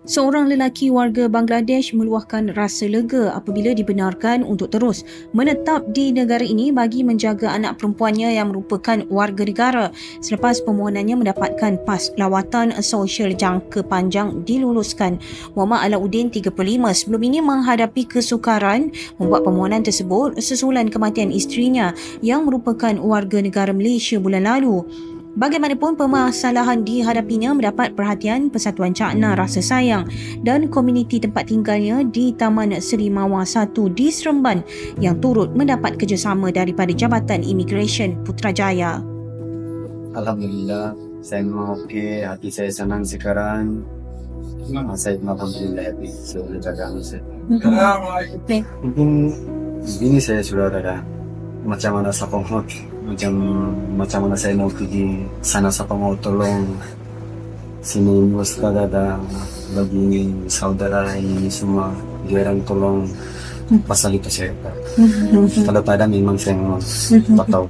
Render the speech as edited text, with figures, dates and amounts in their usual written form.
Seorang lelaki warga Bangladesh meluahkan rasa lega apabila dibenarkan untuk terus menetap di negara ini bagi menjaga anak perempuannya yang merupakan warga negara selepas permohonannya mendapatkan PAS lawatan sosial jangka panjang diluluskan. Muhammad Alauddin, 35, sebelum ini menghadapi kesukaran membuat permohonan tersebut sesulan kematian isterinya yang merupakan warga negara Malaysia bulan lalu. Bagaimanapun, permasalahan dihadapinya mendapat perhatian Persatuan Cakna Rasa Sayang dan komuniti tempat tinggalnya di Taman Seri Mawar 1 di Seremban yang turut mendapat kerjasama daripada Jabatan Imigresen Putrajaya. Alhamdulillah, saya memang okey, hati saya senang sekarang. Saya alhamdulillah happy sudah jaga anak saya. Mungkin ini saya sudah ada macam mana siapa mau, macam mana saya mau pergi sana, siapa mau tolong sini, ustaz ada bagi saudara ini semua dia orang tolong pasal itu saya. Kalau tak ada memang saya tak tahu.